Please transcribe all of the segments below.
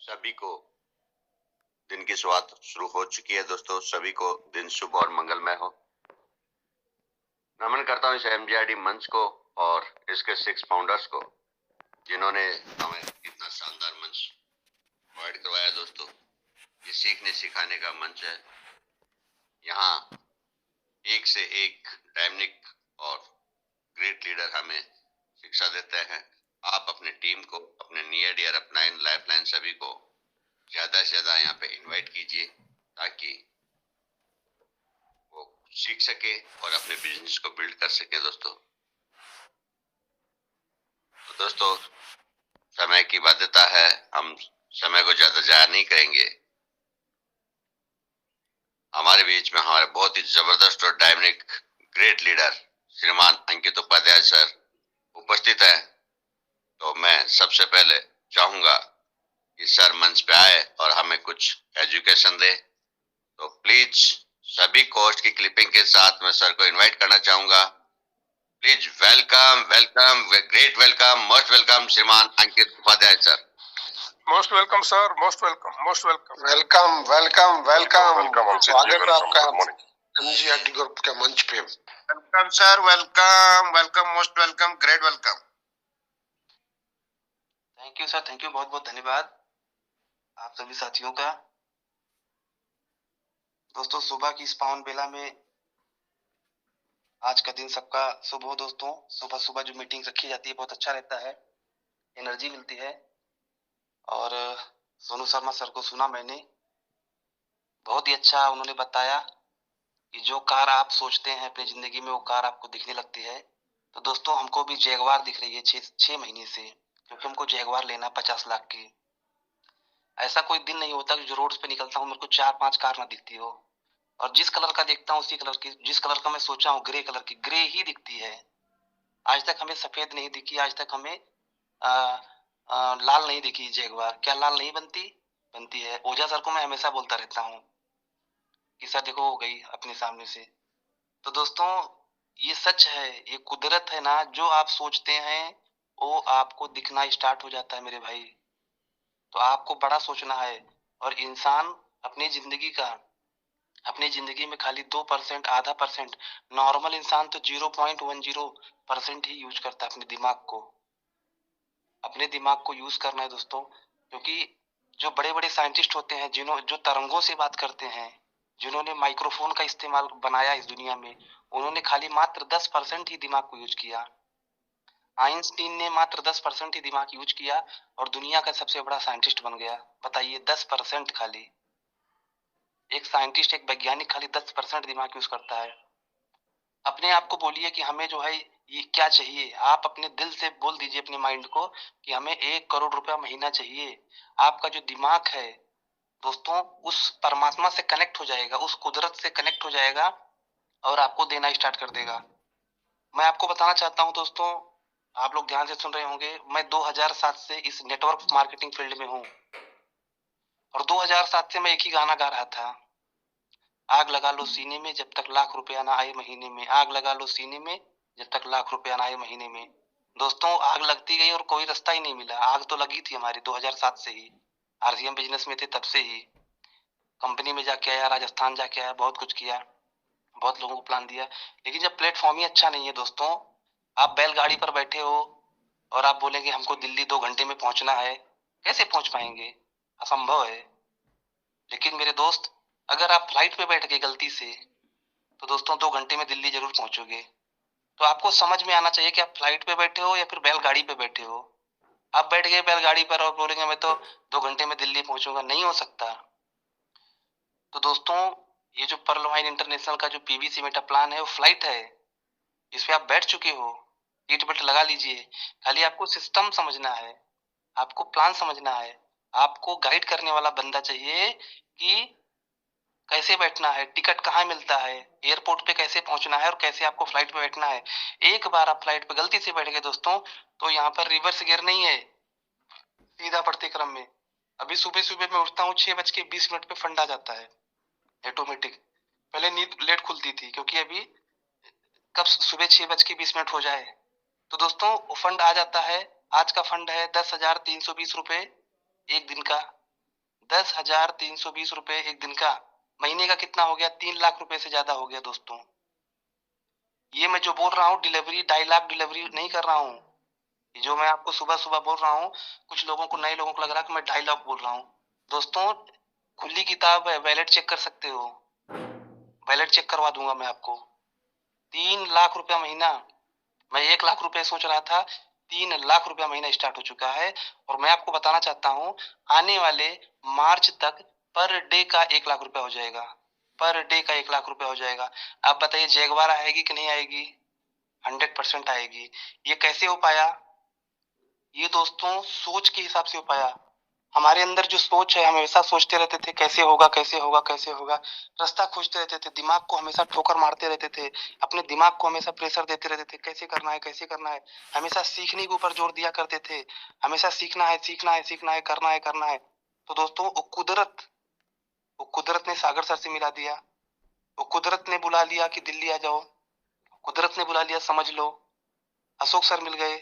सभी को दिन की शुरुआत शुरू हो चुकी है दोस्तों। सभी को दिन शुभ और मंगलमय हो। नमन करता हूँ इस एमजीआरडी मंच को और इसके 6 फाउंडर्स को, जिन्होंने हमें इतना शानदार मंच प्रोवाइड करवाया दोस्तों। ये सीखने सिखाने का मंच है। यहाँ एक से एक डायनामिक और ग्रेट लीडर हमें शिक्षा देते हैं। आप अपने टीम को, अपने नियर डियर अपलाइन लाइफलाइन सभी को ज्यादा से ज्यादा यहाँ पे इनवाइट कीजिए, ताकि वो सीख सके और अपने बिजनेस को बिल्ड कर सके दोस्तों। तो दोस्तों, समय की बाध्यता है, हम समय को ज्यादा जाया नहीं करेंगे। हमारे बीच में हमारे बहुत ही जबरदस्त और डायनामिक ग्रेट लीडर श्रीमान अंकित उपाध्याय सर उपस्थित है। तो मैं सबसे पहले चाहूंगा कि सर मंच पे आए और हमें कुछ एजुकेशन दे। तो प्लीज सभी कोस्ट की क्लिपिंग के साथ मैं सर को इनवाइट करना चाहूंगा। Please welcome welcome, great welcome, most welcome Shriman Ankit Upadhyay sir. Most welcome sir, most welcome, most welcome. Welcome welcome welcome welcome स्वागत है आपका एमजीआरडी ग्रुप के मंच पे। Welcome sir, welcome welcome, most welcome, great welcome. Thank you sir, thank you, बहुत बहुत धन्यवाद आप सभी साथियों का। दोस्तों, सुबह की इस पावन बेला में आज का दिन सबका शुभ हो। दोस्तों, सुबह सुबह जो मीटिंग रखी जाती है बहुत अच्छा रहता है, एनर्जी मिलती है। और सोनू शर्मा सर को सुना मैंने, बहुत ही अच्छा उन्होंने बताया कि जो कार आप सोचते हैं अपनी जिंदगी में वो कार आपको दिखने लगती है। तो दोस्तों, हमको भी जैगवार दिख रही है 6 महीने से, क्योंकि हमको जैगवार लेना 50 लाख की। ऐसा कोई दिन नहीं होता कि जो रोड पे निकलता हूँ मेरे को 4-5 कार ना दिखती हो, और जिस कलर का देखता हूँ उसी कलर की, जिस कलर का मैं सोचा हूँ ग्रे कलर की, ग्रे ही दिखती है। आज तक हमें सफेद नहीं दिखी, आज तक हमें लाल नहीं दिखी जैगवार। क्या लाल नहीं बनती? बनती है। ओझा सर को मैं हमेशा बोलता रहता हूँ कि सर देखो हो गई अपने सामने से। तो दोस्तों, ये सच है, ये कुदरत है ना, जो आप सोचते हैं वो आपको दिखना स्टार्ट हो जाता है मेरे भाई। तो आपको बड़ा सोचना है। और इंसान अपनी जिंदगी में खाली 2%, आधा परसेंट, नॉर्मल इंसान तो 0.10% ही यूज करता है अपने दिमाग को यूज करना है दोस्तों। क्योंकि जो बड़े बड़े साइंटिस्ट होते हैं, जो तरंगों से बात करते हैं, जिन्होंने माइक्रोफोन का इस्तेमाल बनाया इस दुनिया में, उन्होंने खाली मात्र 10% ही दिमाग को यूज किया। आइंस्टीन ने मात्र 10% ही दिमाग यूज किया और दुनिया का सबसे बड़ा साइंटिस्ट बन गया। बताइए, 10% खाली। एक साइंटिस्ट, एक वैज्ञानिक खाली 10% दिमाग यूज करता है। अपने आप को बोलिए कि हमें जो है ये क्या चाहिए। आप अपने दिल से बोल दीजिए अपने माइंड को कि हमें 1 करोड़ रुपया महीना चाहिए। आपका जो दिमाग है दोस्तों, उस परमात्मा से कनेक्ट हो जाएगा, उस कुदरत से कनेक्ट हो जाएगा और आपको देना स्टार्ट कर देगा। मैं आपको बताना चाहता हूँ दोस्तों, आप लोग ध्यान से सुन रहे होंगे, मैं 2007 से इस नेटवर्क मार्केटिंग फील्ड में हूँ और 2007 से मैं एक ही गाना गा रहा था, आग लगा लो सीने में जब तक लाख रुपया ना आए महीने में, आग लगा लो सीने में जब तक लाख रुपया ना आए महीने में। दोस्तों, आग लगती गई और कोई रास्ता ही नहीं मिला। आग तो लगी थी हमारी 2007 से ही, आरसीएम बिजनेस में थे तब से ही। कंपनी में जाके आया, राजस्थान जाके आया, बहुत कुछ किया, बहुत लोगों को प्लान दिया, लेकिन जब प्लेटफॉर्म ही अच्छा नहीं है दोस्तों, आप बैलगाड़ी पर बैठे हो और आप बोलेंगे हमको दिल्ली 2 घंटे में पहुंचना है, कैसे पहुंच पाएंगे? असंभव है। लेकिन मेरे दोस्त, अगर आप फ्लाइट पे बैठ गए गलती से, तो दोस्तों 2 घंटे में दिल्ली जरूर पहुंचोगे। तो आपको समझ में आना चाहिए कि आप फ्लाइट पे बैठे हो या फिर बैलगाड़ी पे बैठे हो। आप बैठ गए बैलगाड़ी पर और बोलेंगे मैं तो 2 घंटे में दिल्ली पहुंचूंगा, नहीं हो सकता। तो दोस्तों, ये जो पर्ल वाइन इंटरनेशनल का जो पीवीसी मेटा प्लान है वो फ्लाइट है, इस पे आप बैठ चुके हो, सीट बेल्ट लगा लीजिए। खाली आपको सिस्टम समझना है, आपको प्लान समझना है, आपको गाइड करने वाला बंदा चाहिए कि कैसे बैठना है, टिकट कहाँ मिलता है, एयरपोर्ट पे कैसे पहुंचना है और कैसे आपको फ्लाइट पे बैठना है। एक बार आप फ्लाइट पे गलती से बैठ गए दोस्तों, तो यहाँ पर रिवर्स गियर नहीं है, सीधा बढ़ते क्रम में। अभी सुबह सुबह मैं उठता हूँ 6:20 पे फंड आ जाता है ऑटोमेटिक। पहले नींद लेट खुलती थी, क्योंकि अभी कब सुबह 6:20 हो जाए। तो दोस्तों, वो फंड आ जाता है। आज का फंड है 10,320 रुपए एक दिन का। 10,320 रुपए एक दिन का, महीने का कितना हो गया? 3 लाख रुपए से ज्यादा हो गया दोस्तों। ये मैं जो बोल रहा हूँ डिलीवरी 2.5 लाख डिलीवरी नहीं कर रहा हूँ। जो मैं आपको सुबह सुबह बोल रहा हूँ, कुछ लोगों को, नए लोगों को लग रहा है कि मैं 2.5 लाख बोल रहा हूँ। दोस्तों खुली किताब है, वैलेट चेक कर सकते हो, वैलेट चेक करवा दूंगा मैं आपको। 3 लाख रुपया महीना, मैं 1 लाख रुपए सोच रहा था, 3 लाख रुपया महीना स्टार्ट हो चुका है। और मैं आपको बताना चाहता हूँ, आने वाले मार्च तक पर डे का 1 लाख रुपया हो जाएगा, पर डे का 1 लाख रुपया हो जाएगा। आप बताइए जैगवार आएगी कि नहीं आएगी? 100% आएगी। ये कैसे हो पाया? ये दोस्तों सोच के हिसाब से हो पाया। हमारे अंदर जो सोच है, हम हमेशा सोचते रहते थे कैसे होगा कैसे होगा कैसे होगा, रास्ता खोजते रहते थे, दिमाग को हमेशा ठोकर मारते रहते थे, अपने दिमाग को हमेशा प्रेशर देते रहते थे, कैसे करना है कैसे करना है, हमेशा सीखने के ऊपर जोर दिया करते थे, हमेशा सीखना है सीखना है सीखना है, करना है करना है। तो दोस्तों वो कुदरत ने सागर सर से मिला दिया, वो कुदरत ने बुला लिया कि दिल्ली आ जाओ, कुदरत ने बुला लिया, समझ लो। अशोक सर मिल गए,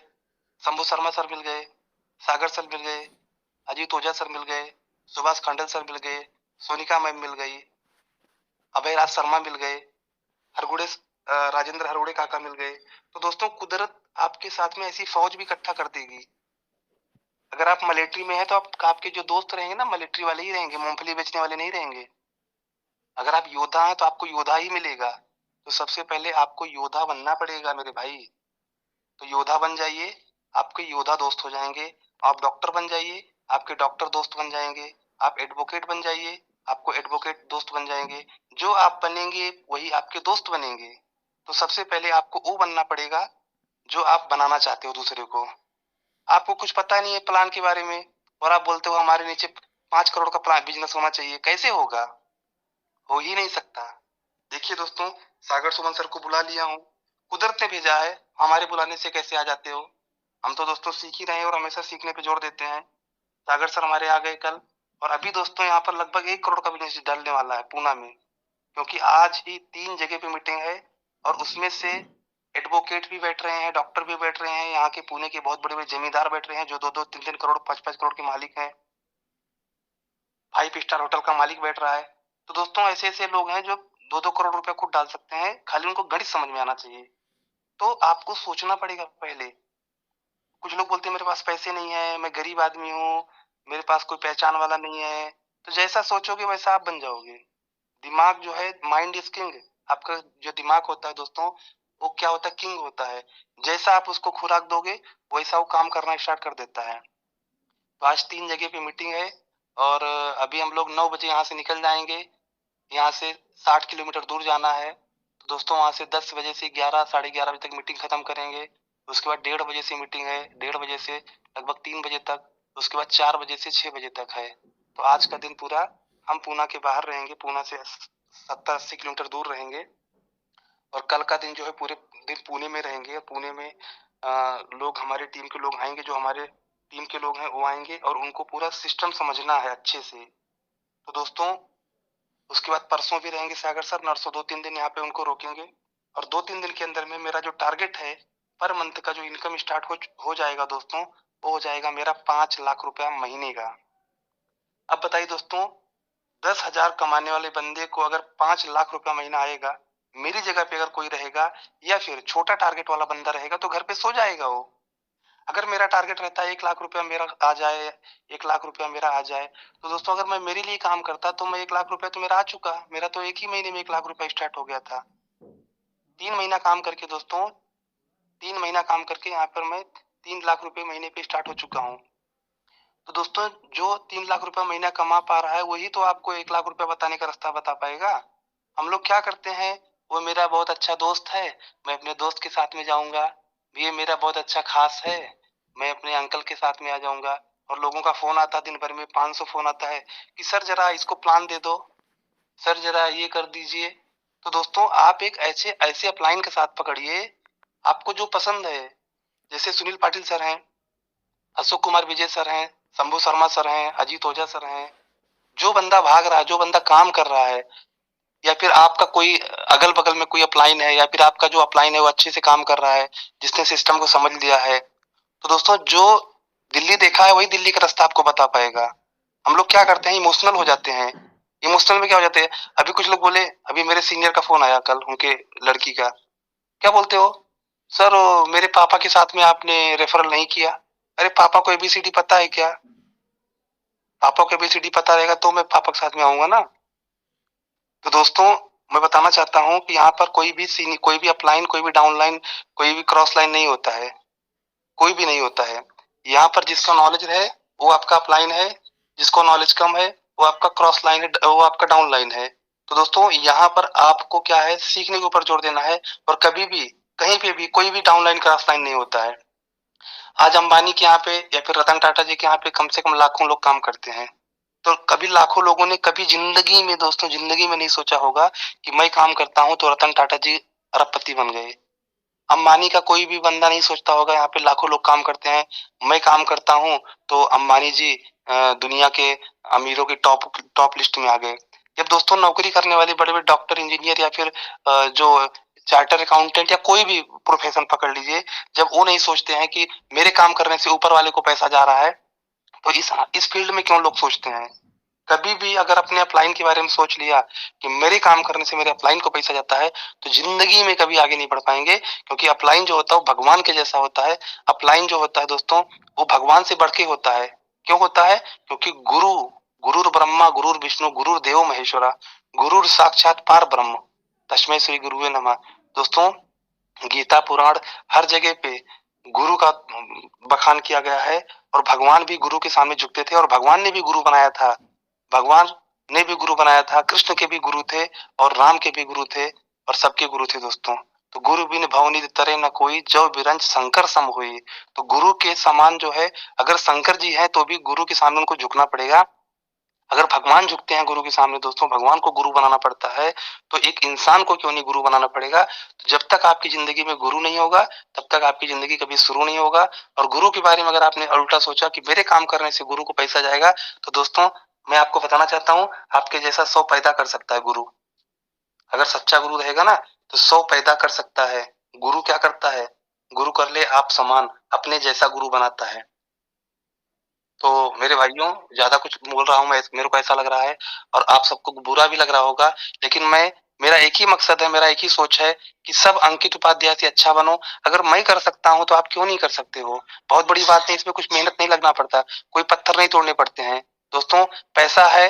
शंभू शर्मा सर मिल गए, सागर सर मिल गए, अजीत ओझा सर मिल गए, सुभाष खंडल सर मिल गए, सोनिका मैम मिल गई, अभय राज शर्मा मिल गए, हरगुड़े राजेंद्र हरगुड़े काका मिल गए। तो दोस्तों कुदरत आपके साथ में ऐसी फौज भी इकट्ठा कर देगी। अगर आप मिलिट्री में हैं तो आपके जो दोस्त रहेंगे ना, मिलिट्री वाले ही रहेंगे, मूंगफली बेचने वाले नहीं रहेंगे। अगर आप योद्धा हैं तो आपको योद्धा ही मिलेगा। तो सबसे पहले आपको योद्धा बनना पड़ेगा मेरे भाई। तो योद्धा बन जाइए, आपके योद्धा दोस्त हो जाएंगे। आप डॉक्टर बन जाइए, आपके डॉक्टर दोस्त बन जाएंगे। आप एडवोकेट बन जाइए, आपको एडवोकेट दोस्त बन जाएंगे। जो आप बनेंगे वही आपके दोस्त बनेंगे। तो सबसे पहले आपको वो बनना पड़ेगा जो आप बनाना चाहते हो दूसरे को। आपको कुछ पता नहीं है प्लान के बारे में, और आप बोलते हो हमारे नीचे 5 करोड़ का प्लान बिजनेस होना चाहिए। कैसे होगा? हो ही नहीं सकता। देखिए दोस्तों, सागर सुमन सर को बुला लिया हूँ, कुदरत ने भेजा है, हमारे बुलाने से कैसे आ जाते हो? हम तो दोस्तों सीख ही रहे हैं और हमेशा सीखने पे जोर देते हैं। सागर सर हमारे आ गए कल, और अभी दोस्तों यहाँ पर लगभग 1 करोड़ का बिजनेस डलने वाला है पूना में, क्योंकि आज ही 3 जगह पे मीटिंग है, और उसमें से एडवोकेट भी बैठ रहे हैं, डॉक्टर भी बैठ रहे हैं, यहाँ के पुणे के बहुत बड़े बड़े जमींदार बैठ रहे हैं जो 2-2, 3-3 करोड़, 5-5 करोड़ के मालिक हैं। 5 स्टार होटल का मालिक बैठ रहा है। तो दोस्तों ऐसे ऐसे लोग हैं जो 2-2 करोड़ रुपया खुद डाल सकते हैं, खाली उनको गणित समझ में आना चाहिए। तो आपको सोचना पड़ेगा पहले। कुछ लोग बोलते हैं मेरे पास पैसे नहीं है, मैं गरीब आदमी हूँ, मेरे पास कोई पहचान वाला नहीं है। तो जैसा सोचोगे वैसा आप बन जाओगे। दिमाग जो है, माइंड इज किंग। आपका जो दिमाग होता है दोस्तों, वो क्या होता है? किंग होता है। जैसा आप उसको खुराक दोगे वैसा वो काम करना स्टार्ट कर देता है। तो आज 3 जगह पे मीटिंग है, और अभी हम लोग 9 बजे यहाँ से निकल जाएंगे। यहाँ से 60 किलोमीटर दूर जाना है। तो दोस्तों वहां से 10 बजे से 11, 11:30 बजे तक मीटिंग खत्म करेंगे। उसके बाद 1:30 बजे से मीटिंग है, 1:30 बजे से लगभग 3 बजे तक। उसके बाद 4 बजे से 6 बजे तक है। तो आज का दिन पूरा हम पूना के बाहर रहेंगे, पूना से 70-80 किलोमीटर दूर रहेंगे। और कल का दिन जो है पूरे दिन पुणे में रहेंगे। पुणे में लोग, हमारे टीम के लोग आएंगे, जो हमारे टीम के लोग हैं वो आएंगे, और उनको पूरा सिस्टम समझना है अच्छे से। तो दोस्तों उसके बाद परसों भी रहेंगे सागर सर, नरसों 2-3 दिन यहाँ पे उनको रोकेंगे। और 2-3 दिन के अंदर में मेरा जो टारगेट है, पर मंथ का जो इनकम स्टार्ट हो जाएगा दोस्तों, वो हो जाएगा मेरा 5 लाख रुपया महीने का। अब बताइए दोस्तों, 10,000 कमाने वाले बंदे को अगर 5 लाख रुपया महीना आएगा, मेरी जगह पे अगर कोई रहेगा या फिर छोटा टारगेट वाला बंदा रहेगा तो घर पे सो जाएगा वो। अगर मेरा टारगेट रहता है 1 लाख रुपया मेरा आ जाए, 1 लाख रुपया मेरा आ जाए, तो दोस्तों अगर मैं मेरे लिए काम करता तो मैं 1 लाख रुपया तो मेरा आ चुका। मेरा तो एक ही महीने में 1 लाख रुपया स्टार्ट हो गया था। 3 महीना काम करके दोस्तों, 3 महीना काम करके यहाँ पर मैं 3 लाख रुपए महीने पे स्टार्ट हो चुका हूँ। तो दोस्तों जो 3 लाख रुपया महीना कमा पा रहा है वही तो आपको 1 लाख रुपया बताने का रास्ता बता पाएगा। हम लोग क्या करते हैं, वो मेरा बहुत अच्छा दोस्त है, मैं अपने दोस्त के साथ में जाऊंगा, ये मेरा बहुत अच्छा खास है, मैं अपने अंकल के साथ में आ जाऊंगा। और लोगों का फोन आता है, दिन भर में 500 फोन आता है कि सर जरा इसको प्लान दे दो, सर जरा ये कर दीजिए। तो दोस्तों आप एक ऐसे ऐसे अपलाइन के साथ पकड़िए, आपको जो पसंद है। जैसे सुनील पाटिल सर हैं, अशोक कुमार विजय सर हैं, शंभू शर्मा सर हैं, अजीत ओझा सर हैं। जो बंदा भाग रहा है, जो बंदा काम कर रहा है, या फिर आपका कोई अगल बगल में कोई अपलाइन है, या फिर आपका जो अपलाइन है वो अच्छे से काम कर रहा है, जिसने सिस्टम को समझ लिया है, तो दोस्तों जो दिल्ली देखा है वही दिल्ली का रास्ता आपको बता पाएगा। हम लोग क्या करते हैं, इमोशनल हो जाते हैं। इमोशनल में क्या हो जाते हैं, अभी कुछ लोग बोले, अभी मेरे सीनियर का फोन आया कल, उनके लड़की का, क्या बोलते हो सर, मेरे पापा के साथ में आपने रेफरल नहीं किया। अरे पापा को एबीसीडी पता है क्या? पापा को एबीसीडी पता रहेगा तो मैं पापा के साथ में आऊंगा ना। तो दोस्तों, मैं बताना चाहता हूँ कि यहाँ पर कोई भी अपलाइन, कोई भी डाउनलाइन, कोई भी क्रॉस लाइन नहीं होता है, कोई भी नहीं होता है। यहाँ पर जिसका नॉलेज है वो आपका अपलाइन है, जिसको नॉलेज कम है वो आपका क्रॉस लाइन है, वो आपका डाउन लाइन है। तो दोस्तों, यहाँ पर आपको क्या है, सीखने के ऊपर जोर देना है। और कभी भी कहीं पे भी कोई भी डाउन लाइन क्रॉस लाइन नहीं होता है। आज अंबानी के यहाँ पे या फिर रतन टाटा जी के यहाँ पे कम से कम लाखों लोग काम करते हैं। तो कभी लाखों लोगों ने कभी जिंदगी में, दोस्तों जिंदगी में नहीं सोचा होगा कि मैं काम करता हूँ तो रतन टाटा जी अरबपति बन गए। अंबानी का कोई भी बंदा नहीं सोचता होगा यहाँ पे लाखों लोग काम करते हैं, मैं काम करता हूँ तो अंबानी जी दुनिया के अमीरों की टॉप टॉप लिस्ट में आ गए। जब दोस्तों नौकरी करने वाले बड़े बड़े डॉक्टर, इंजीनियर या फिर जो चार्टर अकाउंटेंट या कोई भी प्रोफेशन पकड़ लीजिए, जब वो नहीं सोचते हैं कि मेरे काम करने से ऊपर वाले को पैसा जा रहा है, तो इस फील्ड में क्यों लोग सोचते हैं? कभी भी अगर अपने अपलाइन के बारे में सोच लिया कि मेरे काम करने से मेरे अपलाइन को पैसा जाता है, तो जिंदगी में कभी आगे नहीं बढ़ पाएंगे। क्योंकि अपलाइन जो होता है वो भगवान के जैसा होता है। अपलाइन जो होता है दोस्तों, वो भगवान से बढ़ के होता है। क्यों होता है? क्योंकि गुरुर ब्रह्मा गुरुर विष्णु गुरुर देवो महेश्वरा, गुरुर साक्षात पार ब्रह्म, तस्मै श्री गुरुवे नमः। दोस्तों, गीता पुराण हर जगह पे गुरु का बखान किया गया है। और भगवान भी गुरु के सामने झुकते थे, और भगवान ने भी गुरु बनाया था। भगवान ने भी गुरु बनाया था, कृष्ण के भी गुरु थे, और राम के भी गुरु थे, और सबके गुरु थे दोस्तों। तो गुरु बिन भवनिधि तरे न कोई, जो बिरंज शंकर सम होई। तो गुरु के समान जो है, अगर शंकर जी है तो भी गुरु के सामने उनको झुकना पड़ेगा। अगर भगवान झुकते हैं गुरु के सामने दोस्तों, भगवान को गुरु बनाना पड़ता है, तो एक इंसान को क्यों नहीं गुरु बनाना पड़ेगा? तो जब तक आपकी जिंदगी में गुरु नहीं होगा, तब तक आपकी जिंदगी कभी शुरू नहीं होगा। और गुरु के बारे में अगर आपने उल्टा सोचा कि मेरे काम करने से गुरु को पैसा जाएगा, तो दोस्तों मैं आपको बताना चाहता हूँ, आपके जैसा 100 पैदा कर सकता है गुरु। अगर सच्चा गुरु रहेगा ना, तो 100 पैदा कर सकता है। गुरु क्या करता है? गुरु कर ले आप समान, अपने जैसा गुरु बनाता है। तो मेरे भाइयों, ज्यादा कुछ बोल रहा हूँ मैं, मेरे को ऐसा लग रहा है, और आप सबको बुरा भी लग रहा होगा, लेकिन मेरा एक ही मकसद है, मेरा एक ही सोच है कि सब अंकित उपाध्याय से अच्छा बनो। अगर मैं कर सकता हूँ तो आप क्यों नहीं कर सकते हो? बहुत बड़ी बात नहीं, इसमें कुछ मेहनत नहीं लगना पड़ता, कोई पत्थर नहीं तोड़ने पड़ते हैं। दोस्तों, पैसा है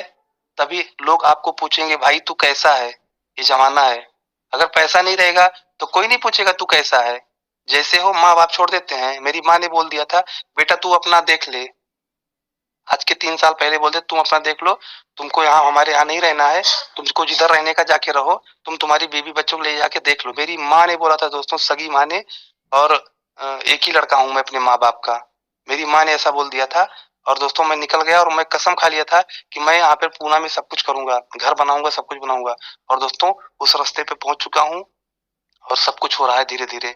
तभी लोग आपको पूछेंगे भाई तू कैसा है, ये जमाना है। अगर पैसा नहीं रहेगा तो कोई नहीं पूछेगा तू कैसा है। जैसे हो माँ बाप छोड़ देते हैं। मेरी माँ ने बोल दिया था, बेटा तू अपना देख ले। आज के 3 साल पहले बोलते तुम अपना देख लो, तुमको यहाँ हमारे यहाँ नहीं रहना है, तुमको जिधर रहने का जाके रहो, तुम तुम्हारी बीवी बच्चों को ले जाके देख लो। मेरी माँ ने बोला था दोस्तों, सगी माँ ने। और एक ही लड़का हूँ मैं अपने माँ बाप का। मेरी माँ ने ऐसा बोल दिया था, और दोस्तों मैं निकल गया, और मैं कसम खा लिया था कि मैं यहाँ पे पूना में सब कुछ करूंगा, घर बनाऊंगा, सब कुछ बनाऊंगा। और दोस्तों उस रास्ते पे पहुंच चुका हूँ, और सब कुछ हो रहा है धीरे धीरे।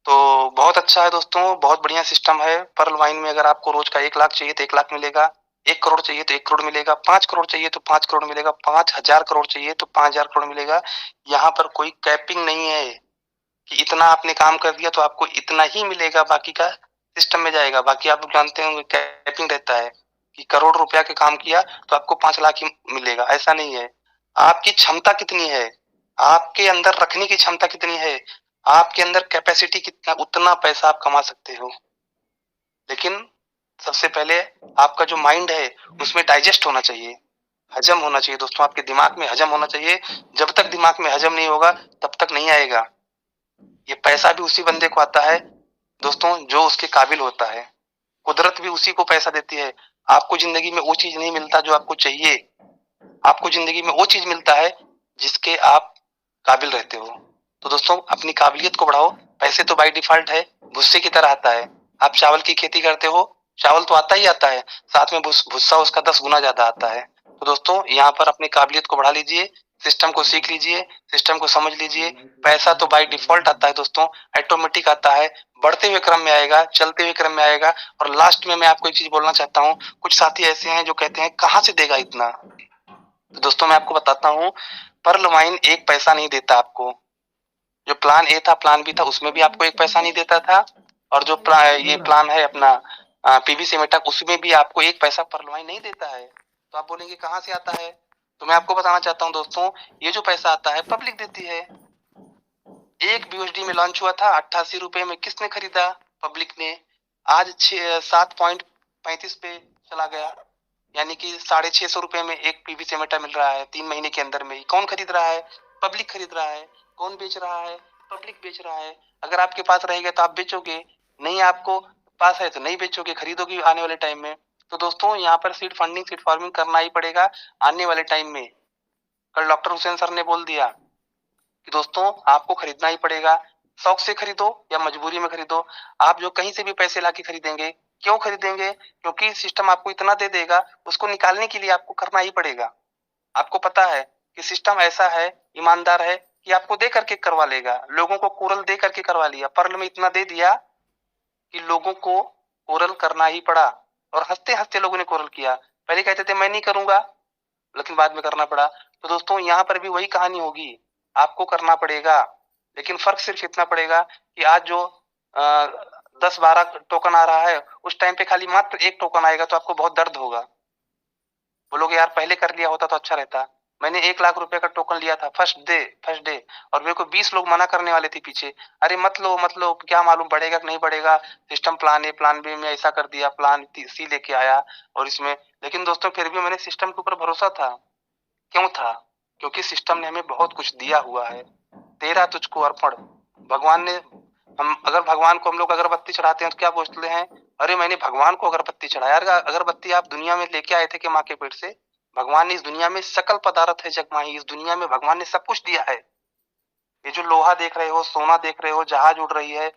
तो बहुत अच्छा है दोस्तों, बहुत बढ़िया सिस्टम है। पर्ल वाइन में अगर आपको रोज का 1 लाख चाहिए तो 1 लाख मिलेगा, 1 करोड़ चाहिए तो 1 करोड़ मिलेगा, 5 करोड़ चाहिए तो 5 करोड़ मिलेगा, 5,000 करोड़ चाहिए तो 5,000 करोड़ मिलेगा। यहाँ पर कोई कैपिंग नहीं है कि इतना आपने काम कर दिया तो आपको इतना ही मिलेगा, बाकी का सिस्टम में जाएगा। बाकी आप जानते होंगे कैपिंग रहता है कि करोड़ रुपया के काम किया तो आपको 5 लाख ही मिलेगा। ऐसा नहीं है। आपकी क्षमता कितनी है, आपके अंदर रखने की क्षमता कितनी है, आपके अंदर कैपेसिटी कितना, उतना पैसा आप कमा सकते हो। लेकिन सबसे पहले आपका जो माइंड है उसमें डाइजेस्ट होना चाहिए, हजम होना चाहिए दोस्तों, आपके दिमाग में हजम होना चाहिए। जब तक दिमाग में हजम नहीं होगा तब तक नहीं आएगा। ये पैसा भी उसी बंदे को आता है दोस्तों जो उसके काबिल होता है। कुदरत भी उसी को पैसा देती है। आपको जिंदगी में वो चीज नहीं मिलता जो आपको चाहिए, आपको जिंदगी में वो चीज मिलता है जिसके आप काबिल रहते हो। तो दोस्तों अपनी काबिलियत को बढ़ाओ। पैसे तो बाय डिफॉल्ट है, भुस्से की तरह आता है। आप चावल की खेती करते हो, चावल तो आता ही आता है, साथ में भुस्सा उसका 10 गुना ज्यादा आता है। तो दोस्तों यहाँ पर अपनी काबिलियत को बढ़ा लीजिए, सिस्टम को सीख लीजिए, सिस्टम को समझ लीजिए। पैसा तो बाय डिफॉल्ट आता है दोस्तों, ऑटोमेटिक आता है, बढ़ते हुए क्रम में आएगा, चलते हुए क्रम में आएगा। और लास्ट में मैं आपको एक चीज बोलना चाहता हूँ, कुछ साथी ऐसे हैं जो कहते हैं कहाँ से देगा इतना। तो दोस्तों मैं आपको बताता हूँ, पर्ल वाइन एक पैसा नहीं देता आपको। जो प्लान ए था, प्लान बी था, उसमें भी आपको एक पैसा नहीं देता था। और जो ये प्लान है अपना पीवी सिमेटा, उसमें भी आपको 1 पैसा परलवाइन नहीं देता है। तो आप बोलेंगे कहाँ से आता है? तो मैं आपको बताना चाहता हूँ दोस्तों, ये जो पैसा आता है पब्लिक देती है। एक BUSD में लॉन्च हुआ था 88 रुपए में, किसने खरीदा? पब्लिक ने। आज 7.35 पे चला गया, यानी कि 650 रुपए में एक पीवी सिमेटा मिल रहा है 3 महीने के अंदर में ही। कौन खरीद रहा है? पब्लिक खरीद रहा है। कौन बेच रहा है? पब्लिक बेच रहा है। अगर आपके पास रहेगा तो आप बेचोगे, नहीं आपको पास है तो नहीं बेचोगे, खरीदोगे आने वाले टाइम में। तो दोस्तों यहाँ पर सीड फंडिंग, सीड फार्मिंग करना ही पड़ेगा आने वाले टाइम में। कल डॉक्टर हुसैन सर ने बोल दिया कि दोस्तों आपको खरीदना ही पड़ेगा, शौक से खरीदो या मजबूरी में खरीदो। आप जो कहीं से भी पैसे लाके खरीदेंगे, क्यों खरीदेंगे? क्योंकि सिस्टम आपको इतना दे देगा, उसको निकालने के लिए आपको करना ही पड़ेगा। आपको पता है कि सिस्टम ऐसा है, ईमानदार है कि आपको दे करके करवा लेगा। लोगों को कोरल दे करके करवा लिया, पर्ल में इतना दे दिया कि लोगों को कोरल करना ही पड़ा, और हंसते हंसते लोगों ने कोरल किया। पहले कहते थे मैं नहीं करूंगा, लेकिन बाद में करना पड़ा। तो दोस्तों यहाँ पर भी वही कहानी होगी, आपको करना पड़ेगा। लेकिन फर्क सिर्फ इतना पड़ेगा कि आज जो 10-12 टोकन आ रहा है, उस टाइम पे खाली मात्र 1 टोकन आएगा तो आपको बहुत दर्द होगा। बोलोगे यार पहले कर लिया होता तो अच्छा रहता। मैंने 1 लाख रुपए का टोकन लिया था फर्स्ट डे, और मेरे को 20 लोग मना करने वाले थे पीछे, अरे मत लो, क्या मालूम बढ़ेगा कि नहीं बढ़ेगा, system plan A plan B में ऐसा कर दिया, प्लान सी लेके आया और इसमें। लेकिन दोस्तों फिर भी मैंने सिस्टम के ऊपर भरोसा था। क्यों था? क्योंकि सिस्टम ने हमें बहुत कुछ दिया हुआ है। तेरा तुझको अर्पण। भगवान ने, हम अगर भगवान को हम लोग अगरबत्ती चढ़ाते हैं तो क्या बोलते हैं? अरे मैंने भगवान को अगरबत्ती चढ़ाया। अगरबत्ती आप दुनिया में लेके आए थे कि माँ के पेट से? भगवान ने इस दुनिया में सकल पदार्थ है जगमाही, इस दुनिया में भगवान ने सब कुछ दिया है। ये जो लोहा देख रहे हो, सोना देख रहे हो, जहाज उड़ रही है,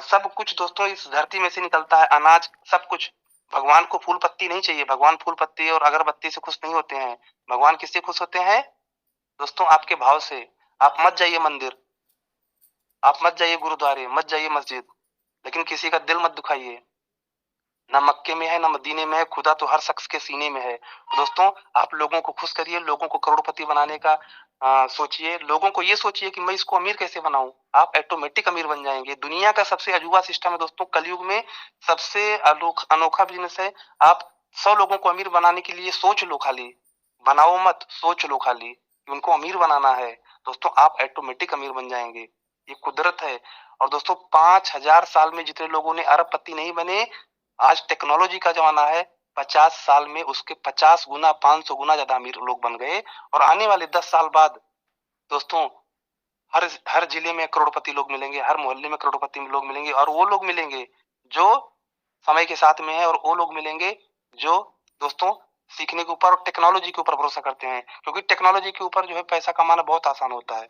सब कुछ दोस्तों इस धरती में से निकलता है, अनाज सब कुछ। भगवान को फूल पत्ती नहीं चाहिए, भगवान फूल पत्ती और अगरबत्ती से खुश नहीं होते हैं। भगवान किससे खुश होते हैं दोस्तों? आपके भाव से। आप मत जाइए मंदिर, आप मत जाइए गुरुद्वारे, मत जाइए मस्जिद, लेकिन किसी का दिल मत दुखाइए। ना मक्के में है ना मदीने में है, खुदा तो हर शख्स के सीने में है। तो दोस्तों आप लोगों को खुश करिए, लोगों को करोड़पति बनाने का सोचिए। लोगों को ये सोचिए कि मैं इसको अमीर कैसे बनाऊं, आप ऑटोमेटिक अमीर बन जाएंगे। दुनिया का सबसे अजूबा सिस्टम है दोस्तों, कलयुग में सबसे अनोखा बिजनेस है। आप 100 लोगों को अमीर बनाने के लिए सोच लो, खाली बनाओ मत, सोच लो खाली कि उनको अमीर बनाना है। दोस्तों आप ऑटोमेटिक अमीर बन जाएंगे, ये कुदरत है। और दोस्तों 5000 साल में जितने लोगों ने अरबपति नहीं बने, आज टेक्नोलॉजी का जमाना है, 50 साल में उसके 50 गुना 500 गुना ज्यादा अमीर लोग बन गए। और आने वाले 10 साल बाद दोस्तों हर जिले में करोड़पति लोग मिलेंगे, हर मोहल्ले में करोड़पति लोग मिलेंगे। और वो लोग मिलेंगे जो समय के साथ में है, और वो लोग मिलेंगे जो दोस्तों सीखने के ऊपर और टेक्नोलॉजी के ऊपर भरोसा करते हैं, क्योंकि टेक्नोलॉजी के ऊपर जो है पैसा कमाना बहुत आसान होता है।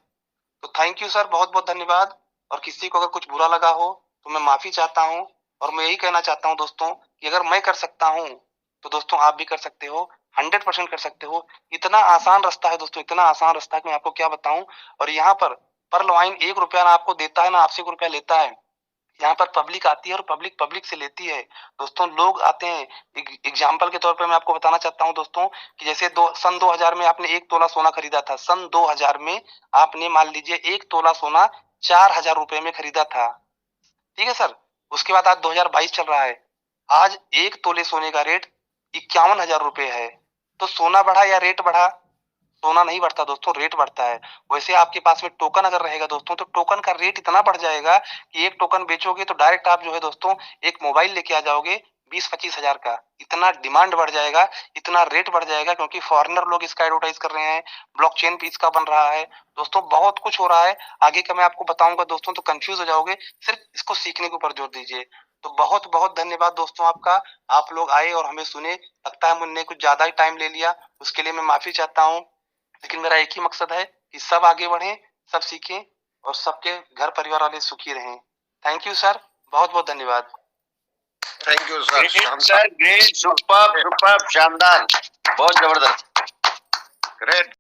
तो थैंक यू सर, बहुत बहुत धन्यवाद। और किसी को अगर कुछ बुरा लगा हो तो मैं माफी चाहता हूँ। और मैं यही कहना चाहता हूँ दोस्तों कि अगर मैं कर सकता हूँ तो दोस्तों आप भी कर सकते हो, 100% कर सकते हो। इतना आसान रास्ता है दोस्तों, इतना आसान रास्ता है कि मैं आपको क्या बताऊं। और यहाँ पर पर्लवाइन 1 रुपया ना आपको देता है ना आपसे 1 रुपया लेता है। यहाँ पर पब्लिक आती है और पब्लिक से लेती है। दोस्तों लोग आते हैं, एग्जाम्पल के तौर पे मैं आपको बताना चाहता हूँ दोस्तों कि जैसे सन 2000 में आपने 1 तोला सोना खरीदा था। सन 2000 में आपने मान लीजिए 1 तोला सोना 4000 रुपए में खरीदा था, ठीक है सर। उसके बाद आज 2022 चल रहा है, आज 1 तोले सोने का रेट 51,000 रुपए है। तो सोना बढ़ा या रेट बढ़ा? सोना नहीं बढ़ता दोस्तों, रेट बढ़ता है। वैसे आपके पास में टोकन अगर रहेगा दोस्तों, तो टोकन का रेट इतना बढ़ जाएगा कि 1 टोकन बेचोगे तो डायरेक्ट आप जो है दोस्तों एक मोबाइल लेके आ जाओगे 20-25 हजार का। इतना डिमांड बढ़ जाएगा, इतना रेट बढ़ जाएगा, क्योंकि फॉरेनर लोग इसका एडवर्टाइज कर रहे हैं, ब्लॉकचेन पे इसका बन रहा है। दोस्तों बहुत कुछ हो रहा है, आगे का मैं आपको बताऊंगा दोस्तों, तो कंफ्यूज हो जाओगे। सिर्फ इसको सीखने के ऊपर जोर दीजिए। तो बहुत बहुत धन्यवाद दोस्तों आपका, आप लोग आए और हमें सुने। लगता है मैंने कुछ ज्यादा ही टाइम ले लिया, उसके लिए मैं माफी चाहता हूँ। लेकिन मेरा एक ही मकसद है कि सब आगे बढ़ें, सब सीखें और सबके घर परिवार वाले सुखी रहें। थैंक यू सर, बहुत बहुत धन्यवाद। Thank you sir. Sir great, superb, शानदार, बहुत जबरदस्त, ग्रेट।